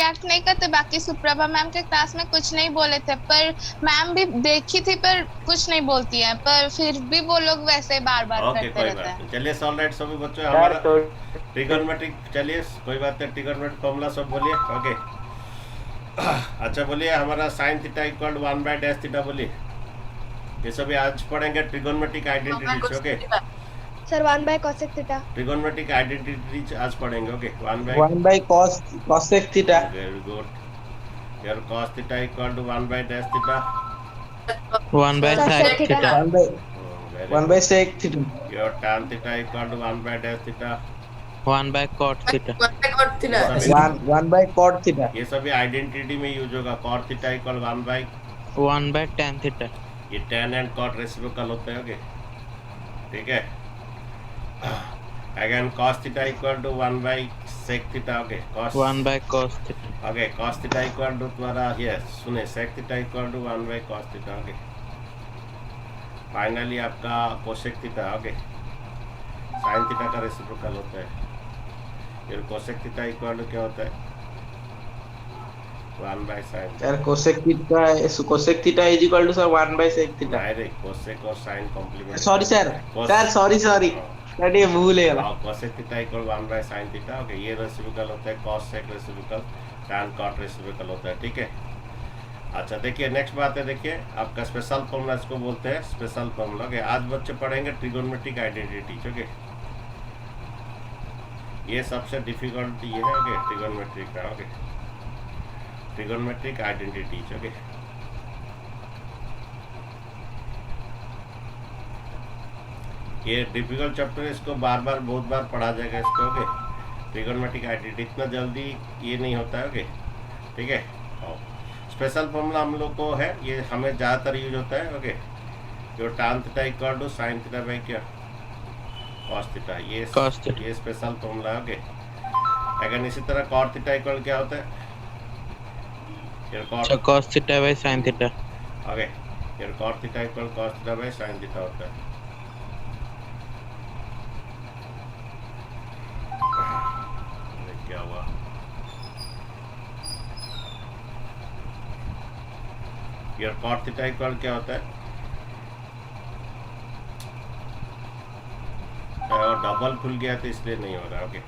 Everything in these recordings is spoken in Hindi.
रिएक्ट नहीं करते, बाकी सुप्रभा मैम के क्लास में कुछ नहीं बोले थे, पर मैम भी देखी थी पर कुछ नहीं बोलती है, पर फिर भी वो लोग वैसे बार बार ओके, करते कोई रहते बात हैं। नहीं, चलिए सॉल राइट सभी बच्चों, सर हमारा तो ट्रिगोनोमेट्रिक, चलिए कोई बात नहीं, ट्रिगोनोमेट्रिक फॉर्मूला सब बोलिए। ओके, अच्छा बोलिए, हमारा साइन थीटा इक्वल 1/tan बोलिए। ये सभी आज पढ़ेंगे trigonometric identities. Okay, sir 1/cosec theta. Trigonometric identities आज पढ़ेंगे। Okay, 1/, 1/cosec theta. Very good. Your cos theta equal to 1/theta। 1/sec Sec theta. theta. 1 1 by sec theta. Your tan theta equal to 1/theta। 1/cot theta. 1/cot ये theta. सभी 1/cot थीटा। ये सभी आइडेंटिटी में यूज होगा। cot theta equal 1/tan theta. ये tan एंड cot रेसिप्रोकल होते हैं। ओके, ठीक है। Again cos theta equal to 1/sec theta. Okay, cos 1/cos theta. Okay, cos theta equal to तुम्हारा ये सुने sec theta equal to 1/cos theta. Okay, finally आपका cosec theta. Okay, sin theta का रेसिप्रोकल होता है। फिर cosec थीटा इक्वल टू क्या होता है? 1/sin। Sir cosec theta is equal to sir 1/sec theta. Direct cosec और sin complement. Sorry sir, sir sorry sir ये भूल है गया। cosec theta equal 1/sin theta. Okay, ये रेसिप्रोकल होता है, cos sec reciprocal, tan cot reciprocal होता है। ठीक है, अच्छा देखिए नेक्स्ट बात है, देखिए आपका स्पेशल फॉर्मूला इसको बोलते हैं, स्पेशल फॉर्मूला। ओके, आज बच्चे पढ़ेंगे ट्रिगोनोमेट्रिक आइडेंटिटी। ओके, ये सबसे डिफिकल्ट ये है। ओके, ट्रिगोनोमेट्रिक का। Okay, trigonometric identities. ओके, ये डिफिकल्ट चैप्टर है, इसको बार बार बहुत बार पढ़ा जाएगा इसको। ओके, ट्रिगोनोमेट्रिक आइडेंटिटी इतना जल्दी ये नहीं होता है। ओके, ठीक है। स्पेशल फॉर्मूला हम लोग को है, ये हमें ज़्यादातर यूज होता है। ओके, जो tan theta equal to sin theta by क्या cos थीटा, Cos थीटा। ये स्पेशल फॉर्मूला है। ओके, अगर इसी तरह cot थीटा इक्वल क्या होता है? Your cot, अच्छा, cos theta by sin theta. Okay, your cot theta equal cos theta by sin theta होता है। क्या हुआ? your cot थीटा इक्वल क्या होता है? और डबल खुल गया तो इसलिए नहीं हो रहा। ओके,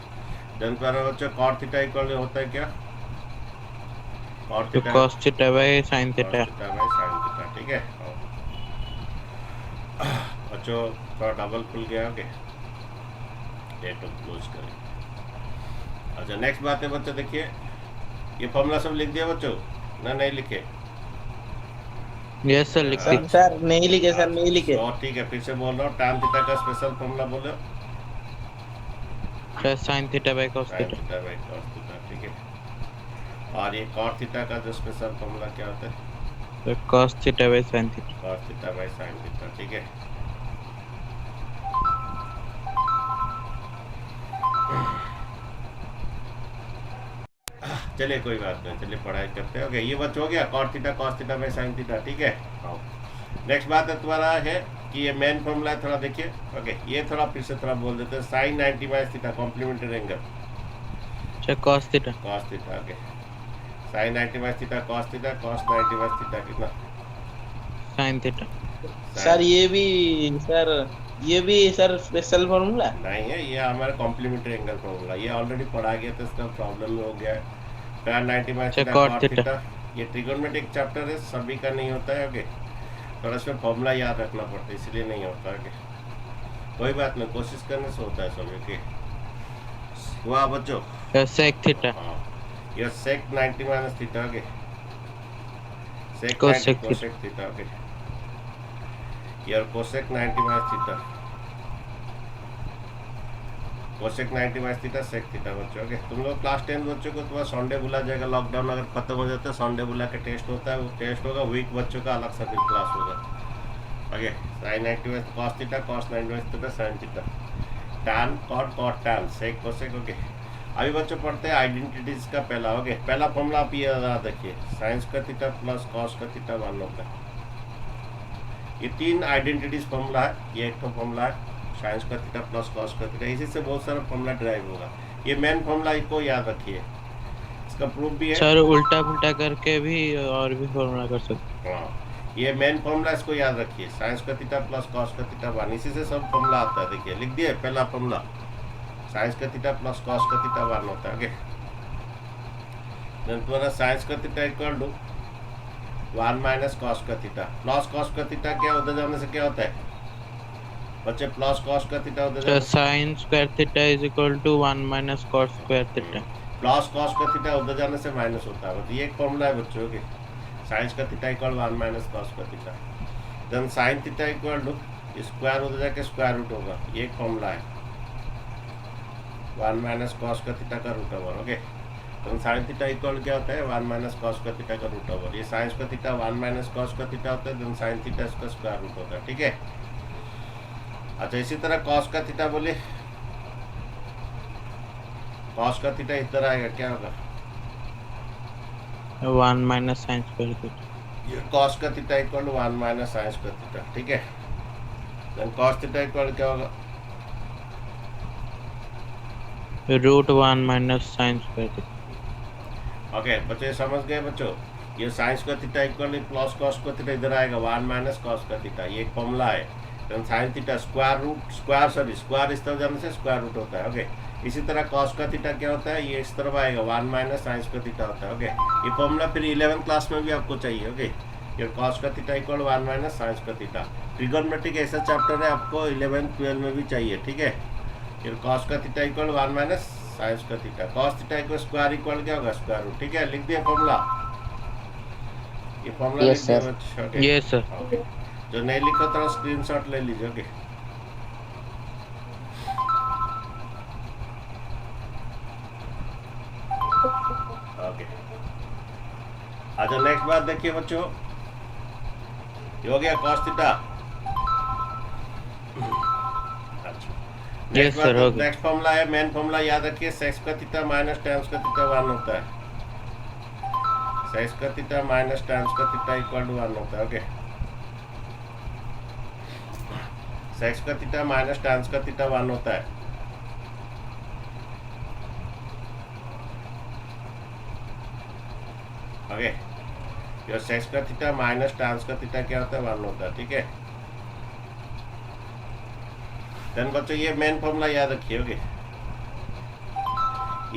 देन पर बच्चों cot थीटा इक्वल होता है क्या? cot तो theta cos theta by sin cos theta. Theta by sin theta. ठीक है बच्चों, थोड़ा डबल खुल गया। ओके, ये तो क्लोज करें। अच्छा नेक्स्ट बात है बच्चों, देखिए ये फॉर्मूला सब लिख दिया बच्चों ना? नहीं लिखे? यस सर, लिख दी। सर नहीं लिखे, सर नहीं लिखे। और ठीक है, फिर से बोल रहा हूँ, tan थीटा का स्पेशल फॉर्मूला बोलो। sin theta by cos sin theta. Theta by cos theta. ठीक है, और ये cot थीटा का जो स्पेशल फॉर्मूला क्या होता है? तो cos theta by sin theta. cos theta by sin theta. ठीक है, चलिए कोई बात नहीं, चलिए पढ़ाई करते हैं। ओके, ये बच्चा हो गया cot theta cos theta by sin theta. ठीक है, नेक्स्ट बात है तुम्हारा है कि ये मेन फॉर्मूला है, थोड़ा देखिए। ओके, ये थोड़ा फिर से थोड़ा बोल देते हैं, sin 90 minus theta complementary angle अच्छा, cos theta. cos theta. Okay, sin 90 minus theta cos theta, cos 90 minus theta कितना? sin theta. सर ये भी सर स्पेशल फॉर्मूला नहीं है, ये हमारा कॉम्प्लीमेंट्री एंगल फॉर्मूला, ये ऑलरेडी पढ़ा गया था, इसका प्रॉब्लम हो गया है। tan 90 माइनस अच्छा, theta cot cot theta. Theta, ये ट्रिगोनोमेट्रिक चैप्टर है, सभी का नहीं होता है। ओके, थोड़ा इसमें फॉर्मूला याद रखना पड़ता है, इसलिए नहीं होता है। कोई बात नहीं, कोशिश करने से होता है सब। ओके, हुआ बच्चों? sec theta. हाँ, ये sec 90 minus theta. Okay, sec 90 Cosec theta. cosec theta. Okay, यार cosec 90 minus theta, cosec 90 minus theta sec theta. बच्चों ओके, तुम लोग क्लास 10 बच्चों को तुम्हारा संडे बुला जाएगा, लॉकडाउन अगर खत्म हो जाता है संडे बुला के टेस्ट होता है, वो टेस्ट होगा, वीक बच्चों का अलग सा फिर क्लास होगा। Okay, sin 90 minus cos theta cos 90 minus theta sin theta, tan cot cot tan sec cosec। Okay, अभी बच्चों पढ़ते हैं आइडेंटिटीज का पहला। ओके, पहला फॉर्मूला आप ये याद रखिए, साइंस का थीटा प्लस कॉस का थीटा 1 होता है। ये तीन आइडेंटिटीज फॉर्मूला है, ये एक तो फॉर्मूला है साइंस का थीटा प्लस कॉस का थीटा, इसी से बहुत सारा फॉर्मूला ड्राइव होगा। ये मेन फॉर्मूला को याद रखिए, इसका प्रूफ भी है। सर उल्टा पुल्टा करके भी और भी फॉर्मूला कर सकते हाँ, ये मेन फॉर्मूला, इसको याद रखिए, साइंस का थीटा प्लस कॉस का थीटा 1, इसी से सब फॉर्मूला आता है। देखिए लिख दिए पहला फॉर्मूला, साइंस का थीटा प्लस कॉस का थीटा 1 होता है। ओके, देन तुम्हारा साइंस का theta equal to 1 minus cos का थीटा। प्लस कॉस का थीटा क्या उधर जाने से क्या होता है बच्चे? प्लस कॉस का थीटा उधर सर जाने sine square theta is equal to 1 minus cos square theta. Plus cos का थीटा उधर जाने से माइनस होता है। ये एक फॉर्मूला है बच्चों के, साइंस का थीटा इक्वल 1 माइनस कॉस का theta. Then sine theta equal to square उधर जाके स्क्वायर रूट होगा, ये एक फॉर्मूला है, 1 माइनस कॉस का थीटा का रूट ओवर। ओके, तो साइन थीटा इक्वल क्या होता है? 1 माइनस कॉस का थीटा का रूट ओवर। ये साइंस का थीटा 1 माइनस कॉस का थीटा होता है, देन साइन थीटा इसका स्क्वायर रूट होता है। ठीक है, अच्छा इसी तरह कॉस का थीटा बोले, कॉस का थीटा इस तरह आएगा, क्या होगा? 1 माइनस साइन स्क्वायर थीटा। ये कॉस का theta equal to 1 minus sine का थीटा। ठीक है, देन कॉस थीटा इक्वल क्या होगा? Root 1 minus sine square theta. Okay बच्चे समझ गए बच्चों? ये साइंस का थीटा इक्वल प्लस कॉस का थीटा इधर आएगा 1 माइनस कॉस का थीटा, ये एक फॉर्मूला है। Then sine theta square root square इस तरफ जाने से स्क्वायर रूट होता है। ओके, इसी तरह कॉस का थीटा क्या होता है? ये इस तरफ आएगा 1 माइनस साइंस का थीटा होता है। ओके, ये फॉर्मूला फिर 11th क्लास में भी आपको चाहिए। ओके, ये कॉस का थीटा इक्वल 1 माइनस साइंस का थीटा। ट्रिगोनोमेट्रिक ऐसा चैप्टर है आपको 11th 12 में भी चाहिए। ठीक है, ये कॉस का थीटा इक्वल 1 माइनस साइंस का theta. Cos theta equal square equal क्या होगा? Square root. ठीक है, लिख दिया फॉर्मूला, ये फॉर्मूला लिख दिया बच्चों। Okay, yes sir. ओके, जो नहीं लिखा थोड़ा स्क्रीनशॉट ले लीजिए। ओके, ओके, अच्छा नेक्स्ट बात देखिए बच्चों, ये हो गया कॉस थीटा। यस सर, हो गया। नेक्स्ट फॉर्मूला है, मेन फॉर्मूला याद रखिए, सेक्स का थीटा माइनस टेंस का थीटा 1 होता है। सेक्स का थीटा माइनस टेंस का थीटा इक्वल टू 1 होता है। ओके, सेक्स का थीटा माइनस टेंस का थीटा 1 होता है। ओके, ये सेक्स का थीटा माइनस टेंस का थीटा क्या होता है? 1 होता है। ठीक है, देन बच्चों ये मेन फॉर्मूला याद रखिए। ओके,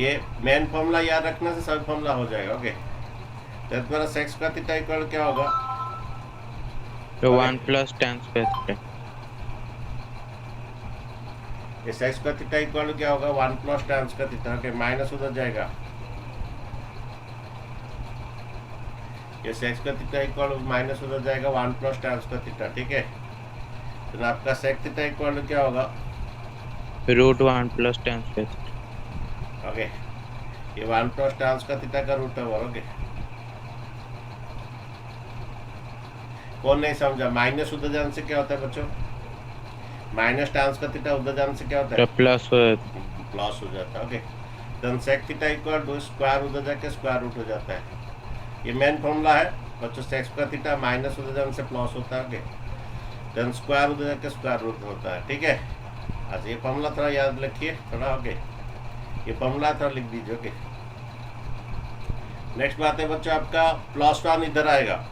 ये मेन फॉर्मूला याद रखने से सब फॉर्मूला हो जाएगा। ओके, तो तुम्हारा सेक्स का थीटा इक्वल क्या होगा? 1 प्लस टेन स्क्वायर थीटा। ये सेक्स का थीटा इक्वल क्या होगा? 1 प्लस टेन का थीटा। ओके, माइनस उधर जाएगा, ये सेक्स का थीटा इक्वल माइनस उधर जाएगा 1 प्लस टेन का थीटा। ठीक है, तो आपका सेक थीटा इक्वल क्या होगा? Root 1 plus tan square theta. Okay, ये 1 प्लस टेन का थीटा का रूट ओवर। ओके, कौन नहीं समझा? माइनस उधर जाने से क्या होता है बच्चों? माइनस टेन का थीटा उधर जाने से क्या होता है? प्लस प्लस हो जाता है। Okay, then sec theta equal to square उधर जाके स्क्वायर रूट हो जाता है। ये मेन फॉर्मूला है बच्चों, सेक्स का थीटा माइनस उधर जाने से प्लस होता है। ओके, देन स्क्वायर उधर जाके स्क्वायर रूट होता है। ठीक है, अच्छा ये फॉर्मूला थोड़ा याद रखिए थोड़ा। ओके, ये फॉर्मूला थोड़ा लिख दीजिए। ओके, नेक्स्ट बात है बच्चों आपका प्लस 1 इधर आएगा।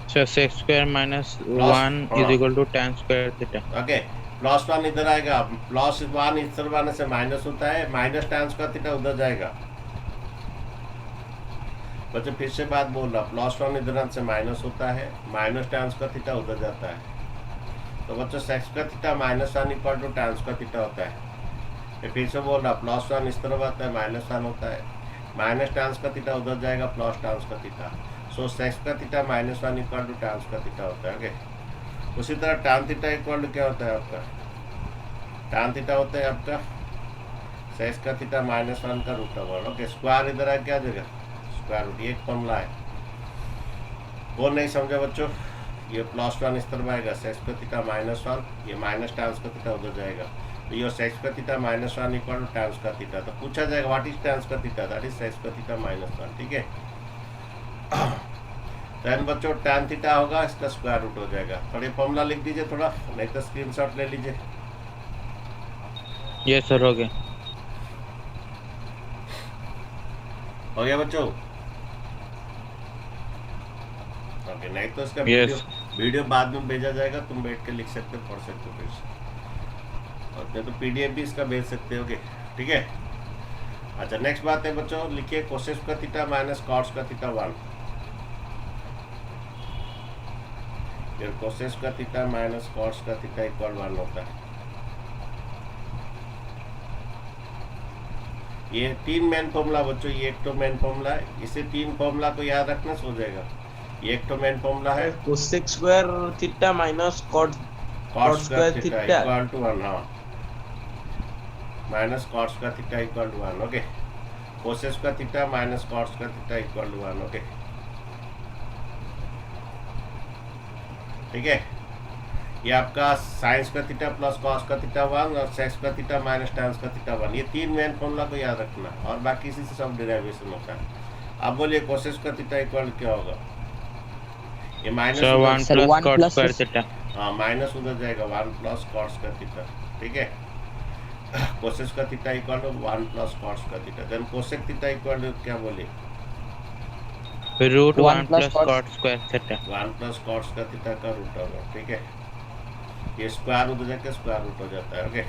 Sir sec square minus 1 is equal to tan square theta. Okay, plus 1 इधर आएगा, प्लस 1 इस तरफ आने से माइनस होता है, माइनस टेन का थीटा उधर जाएगा। बच्चे फिर से बात बोल रहा, प्लस 1 इधर से माइनस होता है, माइनस टेन का थीटा उधर जाता है। तो बच्चों सेक्स का theta minus 1 equal to tan का थीटा होता है। ये फिर से बोल रहा, प्लस 1 इस तरफ आता है, माइनस 1 होता है, माइनस टेन का थीटा उधर जाएगा, प्लस टेन का थीटा। सो सेक्स का theta minus 1 equal to tan का थीटा होता है। ओके, उसी तरह टेन थीटा इक्वल टू क्या होता है आपका? टेन थीटा होता है आपका सेक्स का थीटा माइनस 1 का रूट ओवर। ओके, स्क्वायर इधर आ क्या जगह? Square root. ये एक फॉर्मूला है, वो नहीं समझा बच्चों? ये प्लस 1 इस तरफ आएगा, सेक्स का थीटा माइनस 1, ये माइनस टेन का थीटा उधर जाएगा। तो ये सेक्स का theta minus 1 equal to tan का थीटा। तो पूछा जाएगा व्हाट इज टेन का थीटा? दैट इज सेक्स का थीटा माइनस 1। ठीक है, देन बच्चों टेन थीटा होगा, इसका स्क्वायर रूट हो जाएगा। थोड़ी फॉर्मूला लिख दीजिए थोड़ा, नहीं तो स्क्रीनशॉट ले लीजिए। यस सर, हो गया। हो गया बच्चों? ओके, नहीं तो इसका Yes. वीडियो बाद में भेजा जाएगा, तुम बैठ के लिख सकते हो, पढ़ सकते हो फिर से। और नहीं तो पीडीएफ भी इसका भेज सकते हो। ठीक है। अच्छा, नेक्स्ट बात है बच्चों, लिखिए कोसेक का थीटा माइनस कॉस का थीटा 1। फिर कोसेक का थीटा माइनस कॉस का थीटा इक्वल 1 होता है। ये 3 मेन फॉर्मूला बच्चों, ये एक तो मेन फॉर्मूला है, इसे 3 फॉर्मूला को याद रखना हो जाएगा। ये एक तो मेन फॉर्मूला है, cosec square theta minus cot cos का square theta theta equal to 1। हाँ, माइनस कॉस का theta equal to 1। Okay, cosec का थीटा माइनस कॉस का थीटा इक्वल टू 1। ओके, ठीक है। ये आपका साइंस का थीटा प्लस कॉस का थीटा 1 और सेक्स का थीटा माइनस टैंस का थीटा 1, ये 3 मेन फॉर्मूला को याद रखना है, और बाकी इसी से सब डेरिवेशन होता है। अब बोलिए कोसेक का थीटा इक्वल क्या होगा? ये minus Sir, 1 Sir, plus 1 cot plus square is- theta. हाँ, माइनस उधर जाएगा, 1 प्लस कॉस का थीटा। ठीक है, कोसेक का theta equal to 1 plus cos का theta. Then cosec theta equal to क्या बोले? Root 1 1 plus plus cot- cot square theta. 1 plus cos का थीटा का रूट होगा। ठीक है, ये स्क्वायर उधर जाके स्क्वायर रूट हो जाता है। ओके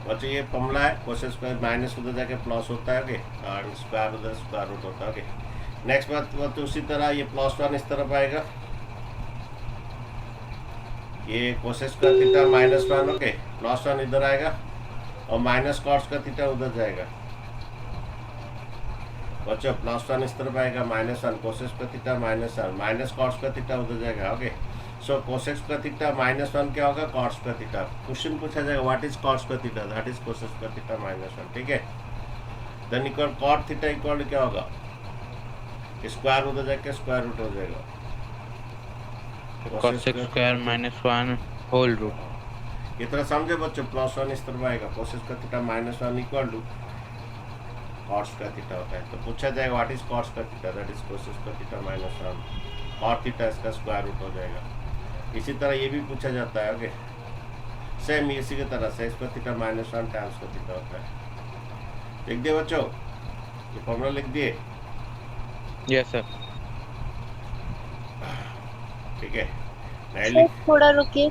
बच्चों, ये फॉर्मूला है, कोसेक स्क्वायर माइनस उधर जाके प्लस होता है। ओके, और स्क्वायर उधर स्क्वायर रूट होता है। ओके, नेक्स्ट बात तो उसी तरह ये प्लस 1 इस तरफ आएगा, ये कोसेक का थीटा माइनस 1। ओके, प्लस 1 इधर आएगा और माइनस कॉस का थीटा उधर जाएगा। बच्चों, प्लस 1 इस तरफ आएगा, माइनस 1 कोसेक का थीटा माइनस 1, माइनस कॉस का थीटा उधर जाएगा। ओके, सो कोसेक का थीटा माइनस 1 क्या होगा? कॉस का थीटा। क्वेश्चन पूछा जाएगा व्हाट इज कॉस का थीटा, दैट इज कोसेक का थीटा माइनस 1। ठीक है, then equal cot theta equal क्या होगा? स्क्वायर उधर जाके स्क्वायर रूट हो जाएगा। Cosec square minus 1 whole root. ये तरह समझे बच्चों, प्लस 1 इस तरफ आएगा, कोसेक का theta minus 1 equal to cos का थीटा होता है। तो पूछा जाएगा व्हाट इज कॉस का थीटा, दैट इज कोसेक का थीटा माइनस 1, कॉट थीटा इसका स्क्वायर रूट हो जाएगा। इसी तरह ये भी पूछा जाता है। ओके, सेम इसी की तरह से इसका थीटा माइनस 1 टाइम्स का थीटा होता है। लिख दिए बच्चों, ये फॉर्मूला लिख दिए। Yes, sir. ठीक है, नहीं सर लिख थोड़ा रुकिए।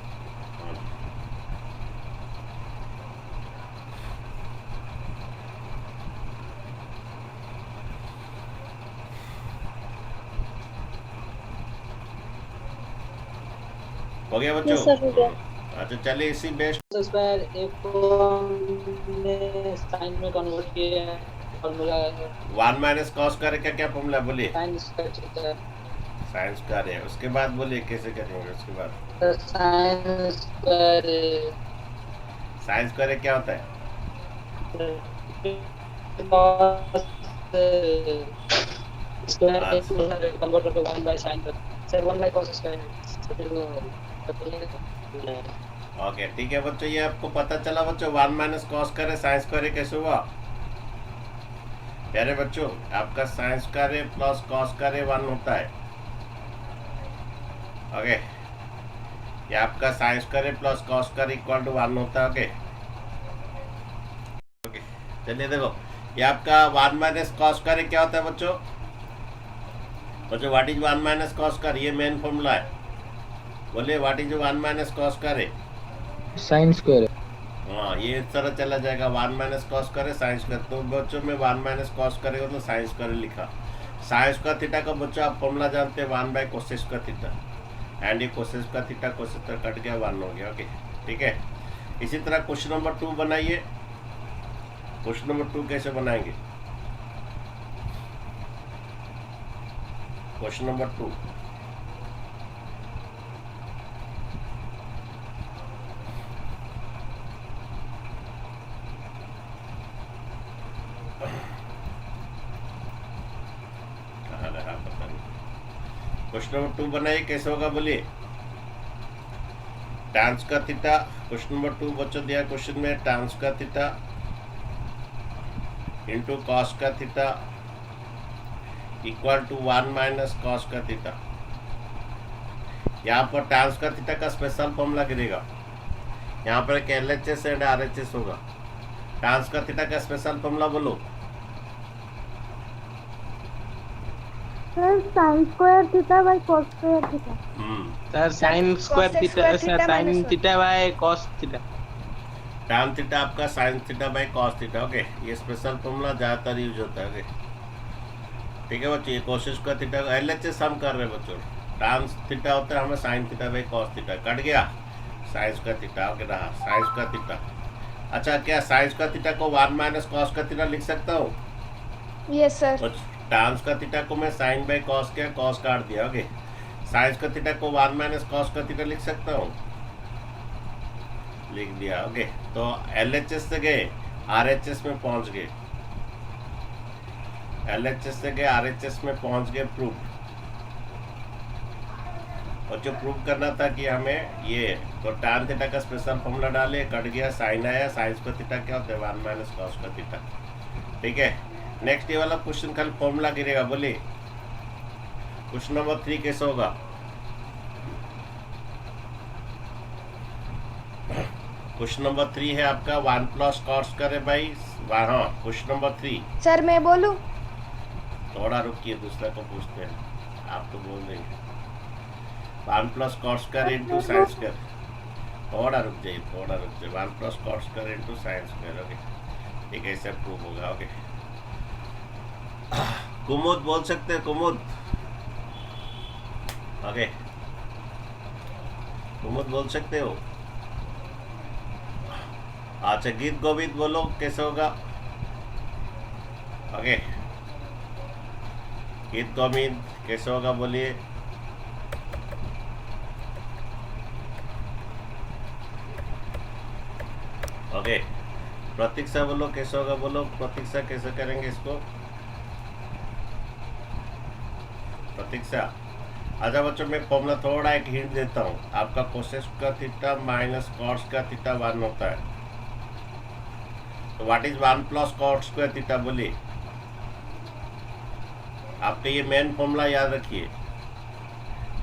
हो गया Yes, बच्चों? sir, हो गया। अच्छा, चलिए इसी बेस्ट स्क्वायर एक को हमने साइन में कन्वर्ट किया है, फॉर्मूला 1 माइनस कॉस करे क्या क्या फॉर्मूला बोलिए? Sine square theta. साइंस का है, उसके बाद बोलिए कैसे करेंगे। उसके बाद तो साइन स्क्वायर साइंस करे क्या होता है? स्क्वायर एक को कन्वर्ट करके 1 बाय साइन कर, sir 1 bye cos square. Okay, ठीक है बच्चों, ये आपको पता चला बच्चों 1 माइनस कॉस करे साइंस करे कैसे हुआ? प्यारे बच्चों, आपका साइंस करे प्लस कॉस करे 1 होता है। ओके, ये आपका साइंस करे प्लस कॉस करे इक्वल टू 1 होता है। ओके, चलिए देखो, ये आपका 1 माइनस कॉस करे क्या होता है बच्चों? बच्चों, व्हाट इज 1 माइनस कॉस करे? ये मेन फॉर्मूला है, बोलिए व्हाट इज 1 माइनस कॉस करे? Sine square. हाँ, ये इस तरह चला जाएगा, 1 माइनस कॉस करे साइंस कर। तो बच्चों में 1 माइनस कॉस करेगा तो साइंस करे लिखा। साइंस का थीटा का बच्चों आप फॉर्मूला जानते हैं, 1 बाय कोसेक का थीटा, एंड ये कोसेक का थीटा कोसेक कट गया 1 हो गया। ओके, ठीक है। इसी तरह क्वेश्चन नंबर 2 बनाइए। क्वेश्चन नंबर 2 कैसे बनाएंगे? क्वेश्चन नंबर 2, कहाँ रहा पता नहीं। क्वेश्चन नंबर 2 बनाइए, कैसे होगा बोलिए? टांस का थीटा, क्वेश्चन नंबर 2 बच्चों दिया क्वेश्चन में, टांस का थीटा इंटू कॉस का theta equal to 1 minus cos का थीटा। यहाँ पर टांस का थीटा का स्पेशल फॉर्मूला गिरेगा, यहाँ पर एक LHS एंड RHS होगा। टांस का थीटा का स्पेशल फॉर्मूला बोलो। Sir sine square theta by cos square theta. Sir sine square cosec theta, square sir theta sine minus 1। Theta by cos theta. tan theta आपका sin theta by cos theta. Okay, ये स्पेशल फॉर्मूला ज़्यादातर यूज होता है। ओके ठीक है बच्चों, ये कोशिश का थीटा LHS हम कर रहे हैं बच्चों। tan थीटा होता है हमें sin theta by cos theta, cut गया साइंस का थीटा। ओके रहा साइंस का थीटा। अच्छा, क्या साइंस का थीटा को 1 माइनस कॉस का थीटा लिख सकता हूँ? Yes sir. और टांस का थीटा को मैं साइन बाय कॉस किया, कॉस काट दिया। ओके, साइंस का थीटा को 1 माइनस कॉस का थीटा लिख सकता हूँ, लिख दिया। ओके, तो LHS से गए RHS में पहुंच गए, LHS से गए RHS में पहुंच गए, प्रूफ। और जो प्रूव करना था कि हमें ये, तो tan थीटा का स्पेशल फॉर्मूला डाले, कट गया, साइन आया। साइंस का थीटा क्या होता है? 1 माइनस कॉस का थीटा। ठीक है, नेक्स्ट ये वाला क्वेश्चन खाली फॉर्मूला गिरेगा। बोलिए क्वेश्चन नंबर 3 कैसे होगा? क्वेश्चन नंबर 3 है आपका 1 प्लस कॉस करे बाई। हाँ, क्वेश्चन नंबर 3। सर मैं बोलूं? थोड़ा रुकिए, दूसरा को पूछते हैं, आप तो बोल रहे हैं 1 plus cos square into sine square. थोड़ा रुक जाइए, थोड़ा रुक जाइए। 1 plus cos square into sine square. Okay, ठीक है, ऐसे प्रूव होगा। ओके, कुमुद बोल सकते हैं, कुमुद। ओके, कुमुद बोल सकते हो। अच्छा, गीत गोविंद बोलो कैसे होगा? ओके, गीत गोविंद कैसे होगा बोलिए। ओके, प्रतीक्षा बोलो कैसे होगा, बोलो प्रतीक्षा कैसे करेंगे इसको, प्रतीक्षा। अच्छा बच्चों, मैं फॉर्मूला थोड़ा एक हिंट देता हूँ। आपका कोसेक का थीटा माइनस कॉस का थीटा 1 होता है, तो what is 1 plus cos square theta बोलिए। आपका ये मेन फॉर्मूला याद रखिए,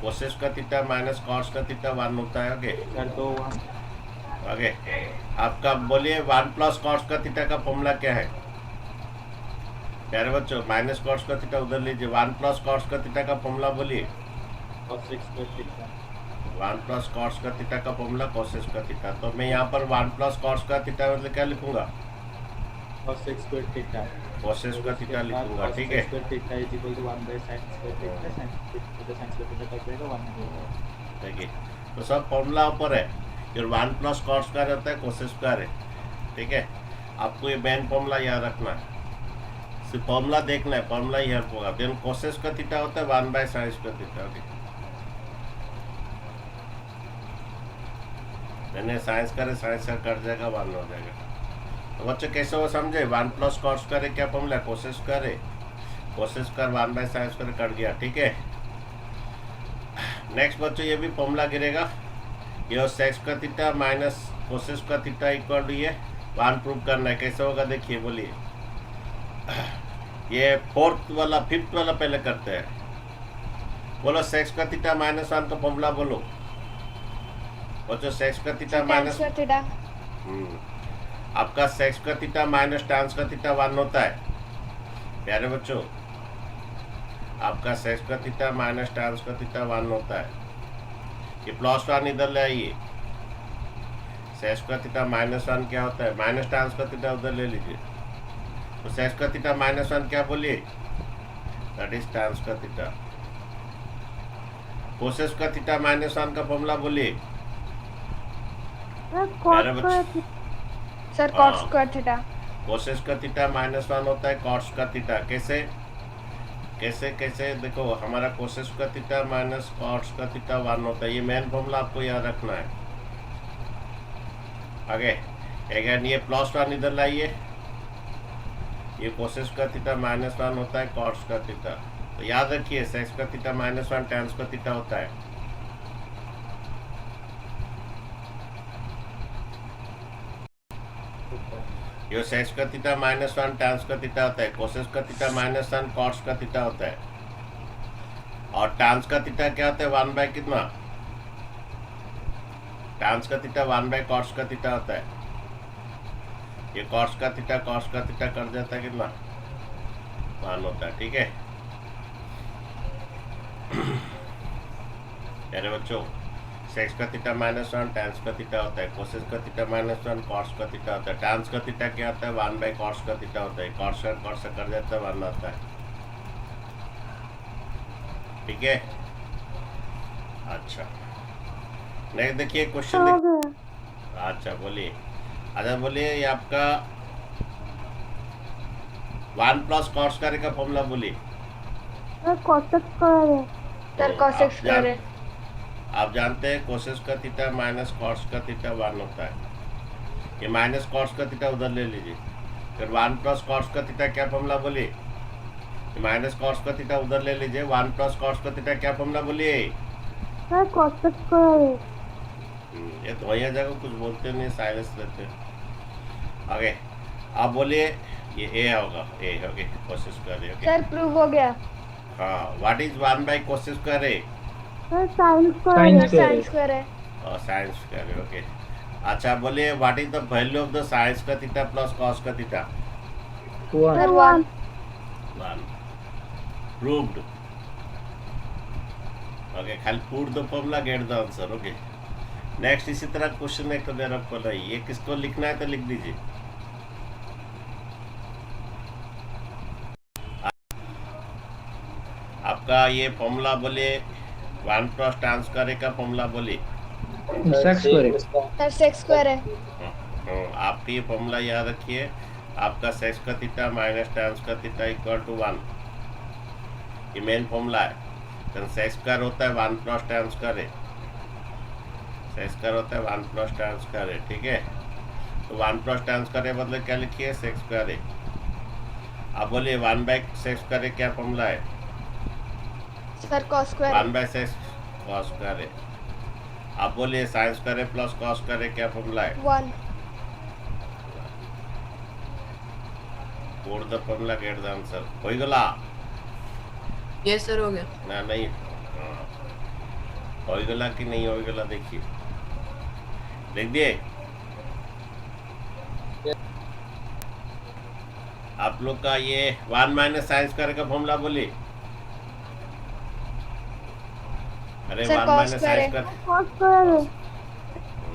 कोसेक का थीटा माइनस कॉस का थीटा 1 होता है। ओके सर तो ओके, आपका बोलिए 1 प्लस कॉस का थीटा का फॉर्मूला क्या है प्यारे बच्चों? माइनस कॉस का थीटा उधर लीजिए, 1 प्लस कॉस का थीटा का फॉर्मूला बोलिए। Cosec square theta. 1 plus cos का थीटा का फॉर्मूला कोसेक का थीटा। तो मैं यहाँ पर 1 प्लस कॉस का थीटा मतलब क्या लिखूंगा? Cosec square theta. कोसेक का थीटा लिखूंगा। ठीक है, square theta is equal to 1 by sin square theta. sin square theta का जाएगा 1। देखिए तो सब फॉर्मूला ऊपर है। जो 1 प्लस कॉस स्क्वायर होता है कोसेक स्क्वायर है। ठीक है, आपको ये मेन फॉर्मूला याद रखना है, सिर्फ फॉर्मूला देखना है, फॉर्मूला ही हेल्प होगा। देन कोसेक का थीटा होता है 1 by sin square theta. Okay, मैंने साइंस करे, साइंस का कट जाएगा, 1 हो जाएगा। तो बच्चे कैसे हो समझे? 1 प्लस कॉस स्क्वायर क्या फॉर्मूला? कोसेक स्क्वायर है, cosec square 1 by sin square cut गया। ठीक है, नेक्स्ट बच्चों ये भी फॉर्मूला गिरेगा, ये सेक्स का थीटा माइनस कोसेक का थीटा इक्वल टू ये 1 प्रूव करना है। कैसे होगा देखिए, बोलिए। ये फोर्थ वाला, फिफ्थ वाला पहले करते हैं। बोलो सेक्स का थीटा माइनस 1 का फॉर्मूला बोलो बच्चों। सेक्स का थीटा माइनस थीटा। आपका सेक्स का थीटा माइनस टांस का थीटा 1 होता है प्यारे बच्चों। आपका सेक्स का थीटा माइनस टांस का थीटा 1 होता है। ये प्लस 1 इधर ले आइए। सेक्स का थीटा माइनस 1 क्या होता है? माइनस टांस का थीटा उधर ले लीजिए। तो सेक्स का थीटा माइनस 1 क्या बोलिए? दैट इज टांस का थीटा। कोसेक का थीटा माइनस 1 का फॉर्मूला बोलिए। Sir cos square theta. Cosec का थीटा माइनस 1 होता है कॉस का थीटा। कैसे कैसे कैसे देखो, हमारा कोसेक का थीटा माइनस कॉस का थीटा 1 होता है। ये मेन फॉर्मूला आपको याद रखना है। आगे अगेन ये प्लस 1 इधर लाइए। ये कोसेक का थीटा माइनस 1 होता है कॉस का थीटा। तो याद रखिए सेक्स का थीटा माइनस 1 टैंस का थीटा होता है। ये सेक्स का थीटा माइनस 1 टैंस का थीटा होता है। कोसेक का थीटा माइनस 1 कॉस का थीटा होता है। और टैंस का थीटा क्या होता है? 1 बाय कितना? टैंस का थीटा 1 बाय कॉस का थीटा होता है। ये कॉस का थीटा कर देता है कितना? 1 होता है। ठीक है, मेरे बच्चों सेक्स का थीटा -1 टैंस का थीटा होता है, कोसेस का थीटा -1 कॉस का थीटा होता है, टैंस का थीटा क्या होता है 1/कॉस का थीटा होता है, कॉस से कर जाता है 1 आता है। ठीक है, अच्छा नेक्स्ट देखिए क्वेश्चन हो गया अच्छा बोलिए, अच्छा बोलिए ये आपका 1 प्लस कॉस स्क्वायर का फॉर्मूला बोलिए। सर cosec स्क्वायर है सर तो cosec आप स्क्वायर है। आप जानते हैं कोसेस का थीटा माइनस कॉस का थीटा 1 होता है। ये माइनस कॉस का थीटा उधर ले लीजिए, फिर 1 प्लस कॉस का थीटा क्या फॉर्मूला बोलिए, माइनस कॉस का थीटा उधर ले लीजिए, 1 प्लस कॉस का थीटा क्या फॉर्मूला बोलिए। सर cosec स्क्वायर है ये तो वही जगह कुछ बोलते नहीं, साइलेंस रहते। आगे आप बोलिए, ये ए होगा, A okay cosec square okay. Sir prove हो गया हाँ, व्हाट इज 1/कोसेस स्क्वायर है? सर sin स्क्वायर Sin है स्क्वायर sin है। स्क्वायर है और साइंस स्क्वायर ओके। अच्छा बोलिए, what is the value of the sin का थीटा प्लस कॉस का थीटा? 1 सर 1 1 proved ओके, खाली put the formula get the answer okay. Next इसी तरह क्वेश्चन एक तो दे रखा है, ये किसको लिखना है तो लिख दीजिए। आपका ये फॉर्मूला बोलिए, 1 प्लस tan स्क्वायर का फॉर्मूला बोलिए। sec स्क्वायर है। सर sec स्क्वायर है आपकी ये फॉर्मूला याद रखिए, आपका सेक्स का थीटा माइनस tan का थीटा इक्वल टू 1, ये मेन फॉर्मूला है। तो सेक्स स्क्वायर होता है 1 प्लस tan स्क्वायर है, सेक्स स्क्वायर होता है 1 प्लस tan स्क्वायर है। ठीक है, तो 1 प्लस tan स्क्वायर है बदले क्या लिखिए, सेक्स स्क्वायर है। आप बोलिए 1/सेक्स स्क्वायर क्या फॉर्मूला है? सर cos स्क्वायर 1/सेक्स कॉस स्क्वायर है। आप बोलिए sine square plus cos square क्या फॉर्मूला है? 1 code the formula get the answer. होई गला यस सर हो गया। ना नहीं, होई गला कि नहीं होई गला देखिए, लिख दिए आप लोग का। ये 1 - साइन स्क्वायर का फॉर्मूला बोलिए। अरे सर 1 cos - स्क्वायर साइन है स्क्वायर cos स्क्वायर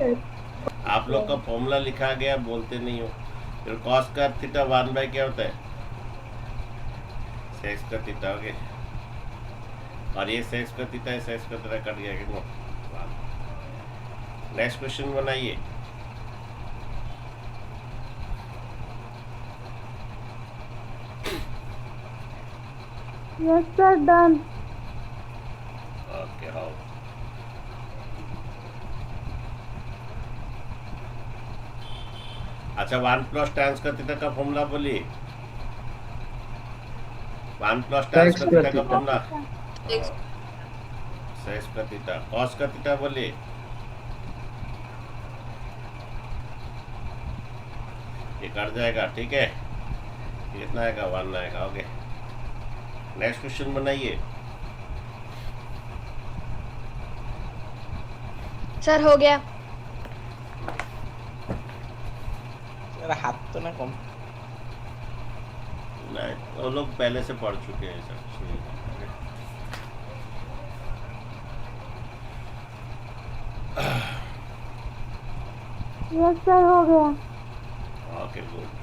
है आप लोग का फॉर्मूला लिखा गया, बोलते नहीं हो। फिर कॉस का थीटा 1 क्या होता है? सेक्स का थीटा ओके, और ये सेक्स का थीटा है, सेक्स का थीटा कट गया कि नेक्स्ट क्वेश्चन बनाइए। Yes sir done okay how अच्छा 1 प्लस tan का थीटा का फॉर्मूला बोलिए। 1 प्लस tan का थीटा का फॉर्मूला सेक्स का थीटा, कॉस का थीटा बोलिए। ये कट जाएगा ठीक है, कितना आएगा 1 आएगा ओके। नेक्स्ट क्वेश्चन बनाइए। सर हो गया हाथ तो ना कम नहीं, वो लोग पहले से पढ़ चुके हैं सर। यस सर हो गया ओके गुड।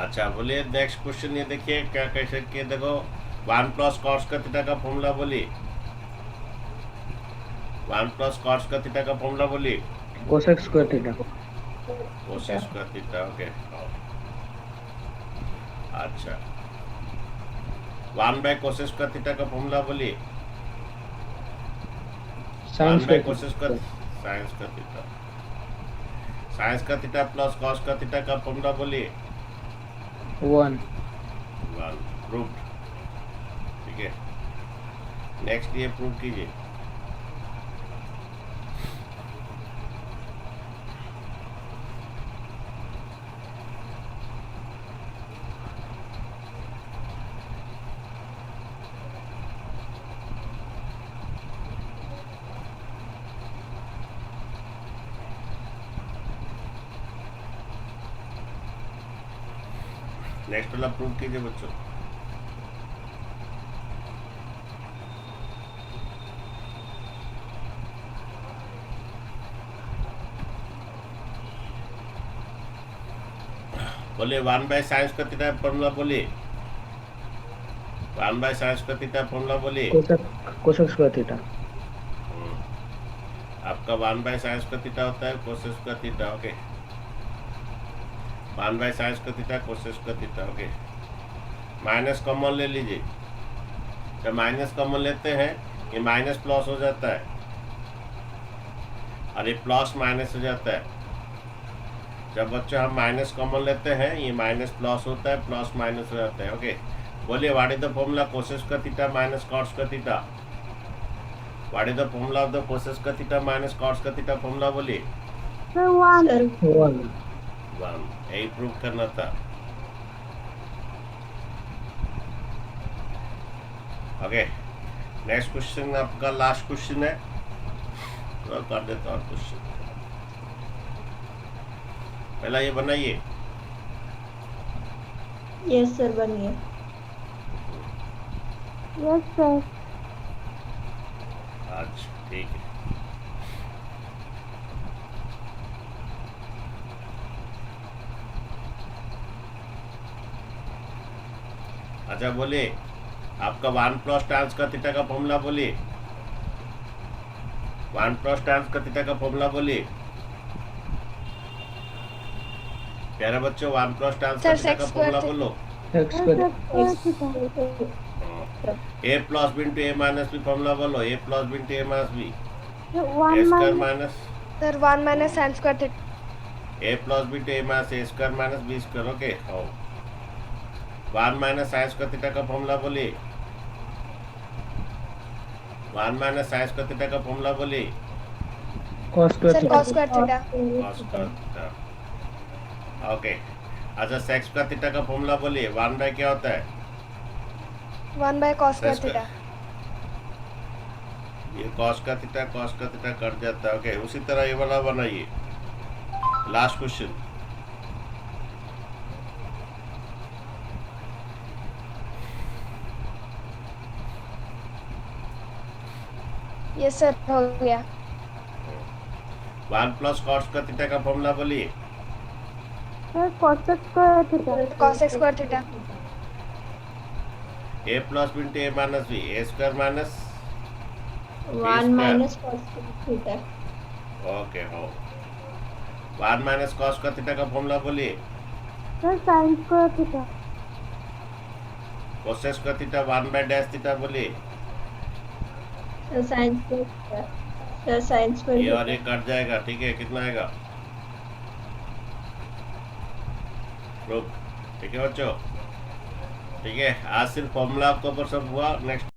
अच्छा बोलिए नेक्स्ट क्वेश्चन, ये देखिए क्या कैसे किए, देखो 1 प्लस कॉस का थीटा का फॉर्मूला बोलिए। 1 प्लस कॉस का थीटा का फॉर्मूला बोलिए। cosec square theta. कोसेस का थीटा ओके। अच्छा 1/कोसेस का थीटा का फॉर्मूला बोलिए। sin 1 बाय स्क्वायर कोसेस का साइंस का थीटा, साइंस का थीटा प्लस कॉस का थीटा का फॉर्मूला बोलिए। 1 1 प्रूव्ड ठीक है। नेक्स्ट ये प्रूव कीजिए। नेक्स्ट वाला प्रूव कीजिए बच्चों। बोलिए 1 बाय साइंस का थीटा फॉर्मूला बोलिए। 1 बाय साइंस का थीटा फॉर्मूला बोलिए। Cosec square theta. आपका 1 बाय साइंस का थीटा होता है कोसेक का थीटा। ओके 1 बाय साइंस का थीटा कोसेक का थीटा। ओके माइनस कॉमन ले लीजिए। जब माइनस कॉमन लेते हैं ये माइनस प्लस हो जाता है और ये प्लस माइनस हो जाता है। जब बच्चों हम माइनस कॉमन लेते हैं ये माइनस प्लस होता है, प्लस माइनस हो जाता है। ओके बोलिए what is the formula cosec का थीटा माइनस कॉस का theta. What is the formula of the cosec का थीटा माइनस कॉस का थीटा फॉर्मूला बोलिए। सर 1 1 यही प्रूव करना था। ओके नेक्स्ट क्वेश्चन आपका लास्ट क्वेश्चन है तो कर देता और क्वेश्चन पहला ये बनाइए। यस सर बनिए। Yes sir. अच्छा ठीक है। अच्छा बोलिए आपका 1 प्लस टाइम्स का थीटा का फॉर्मूला बोलिए। 1 प्लस टाइम्स का थीटा का फॉर्मूला बोलिए। प्यारे बच्चों 1 प्लस टाइम्स का थीटा का फॉर्मूला बोलो। x square. a plus b into A minus B formula बोलो। a plus b into A minus B. 1 A square minus minus sir 1 minus sine square theta. a plus b into A minus A square minus B square. Okay 1 minus sine का थीटा का फॉर्मूला बोलिए। 1 माइनस साइंस का थीटा का फॉर्मूला बोलिए। cos square sir theta. cos square theta. cos का थीटा। ओके अच्छा सेक्स का थीटा का फॉर्मूला बोलिए। 1 बाय क्या होता है 1 by cos square Sec theta. ये cos का थीटा कट जाता है। ओके उसी तरह ये वाला बनाइए। लास्ट क्वेश्चन यस सर हो गया। 1 प्लस कॉस का थीटा का फॉर्मूला बोलिए। Sir cos square theta. cos square theta. a plus B into A minus B A square minus 1 minus cos theta. Okay हो 1 माइनस कॉस का थीटा का फॉर्मूला बोलिए। Sir sin square theta. Cosec का थीटा 1 बाय डैश थीटा बोलिए। Sir sin square. Sir sin ये स्क्वायर। और ये कट जाएगा। ठीक है कितना आएगा ठीक है बच्चों। ठीक है आज सिर्फ फॉर्मूला आपके ऊपर सब हुआ। नेक्स्ट